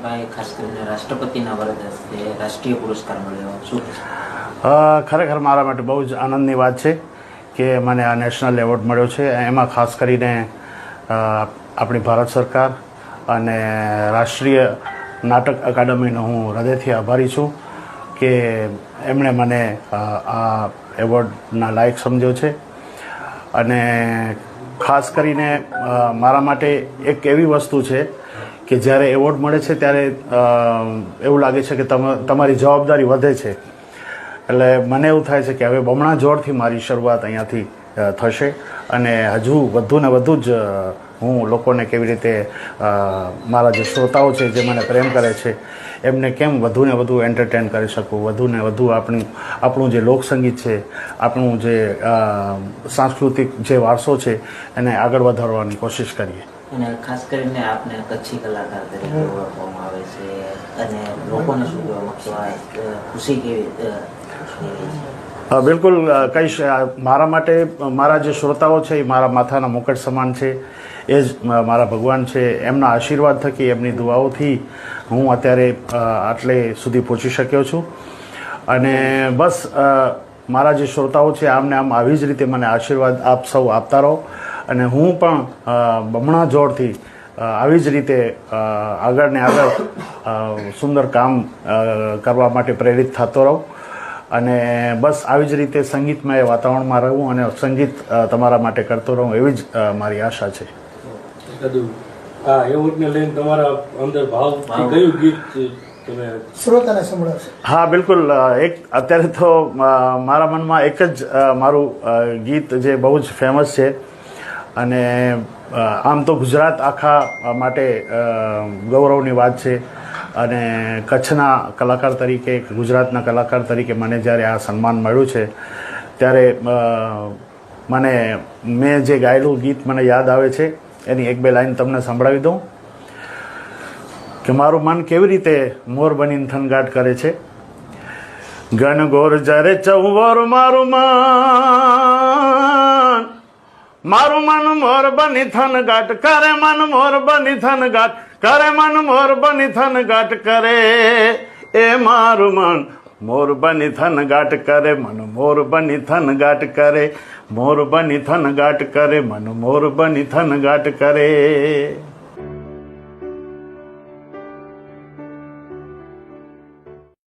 ભાઈ ખાસ કરીને રાષ્ટ્રપતિના વરદ હસ્તે રાષ્ટ્રીય પુરસ્કાર મળ્યો, શું ખરેખર મારા માટે બહુ જ આનંદની વાત છે કે મને આ નેશનલ એવોર્ડ મળ્યો છે. એમાં ખાસ કરીને આપણી ભારત સરકાર અને રાષ્ટ્રીય નાટક અકાદમીનો હું હૃદયથી આભારી છું કે એમણે મને આ એવોર્ડના લાયક સમજ્યો છે. અને ખાસ કરીને મારા માટે એક એવી વસ્તુ છે કે જ્યારે એવોર્ડ મળે છે ત્યારે એવું લાગે છે કે તમારી જવાબદારી વધે છે. એટલે મને એવું થાય છે કે હવે બમણા જોરથી મારી શરૂઆત અહીંયાથી થશે અને હજુ વધુ ને વધુ જ હું લોકોને કેવી રીતે મારા જે શ્રોતાઓ છે જે મને પ્રેમ કરે છે એમને કેમ વધુ ને વધુ એન્ટરટેન કરી શકું, વધુ ને વધુ આપણું જે લોકસંગીત છે, આપણું જે સાંસ્કૃતિક જે વારસો છે એને આગળ વધારવાની કોશિશ કરીએ. અને ખાસ કરીને આપને કચ્છી કલાકાર તરીકે ઓળખવામાં આવે છે અને લોકોને શું કહેવા માંગશો, આ ખુશી કેવી? બિલકુલ કહીશ. મારા માટે મારા જે શ્રોતાઓ છે એ મારા માથાના મુકટ સમાન છે. એ જ મારા ભગવાન છે. એમના આશીર્વાદ થકી, એમની દુઆઓથી હું અત્યારે આટલે સુધી પહોંચી શક્યો છું. અને બસ મારા જે શ્રોતાઓ છે આમને આમ આવી જ રીતે મને આશીર્વાદ આપ સૌ આપતા રહો અને હું પણ બમણા જોરથી આવી જ રીતે આગળ ને આગળ સુંદર કામ કરવા માટે પ્રેરિત થતો રહું અને બસ આવી જ રીતે સંગીતમય વાતાવરણમાં રહું અને સંગીત તમારા માટે કરતો રહું, એવી જ મારી આશા છે. આ એવોર્ડને લઈને તમારા અંદર ભાવથી કયું ગીત તમે શ્રોતાને સંભળાવશો? હા બિલકુલ. અત્યારે તો મારા મનમાં એક જ મારું ગીત જે બહુ જ ફેમસ છે અને આમ તો ગુજરાત આખા માટે ગૌરવની વાત છે અને કચ્છના કલાકાર તરીકે, ગુજરાતના કલાકાર તરીકે મને જ્યારે આ સન્માન મળ્યું છે ત્યારે મેં જે ગાયેલું ગીત મને યાદ આવે છે. એની એક બે લાઈન તમને સંભળાવી દઉં કે મારું મન કેવી રીતે મોર બનીને થનગાટ કરે છે. ઘનઘોર જ્યારે ચૌવર મારું મન મોર બની થનગાટ કરે, મન મોર બની થનગાટ કરે, મન મોર બની થનગાટ કરે. એ મારું મન મોર બની થનગાટ કરે, મન મોર બની થનગાટ કરે, મોર બની થનગાટ કરે, મન મોર બની થનગાટ કરે.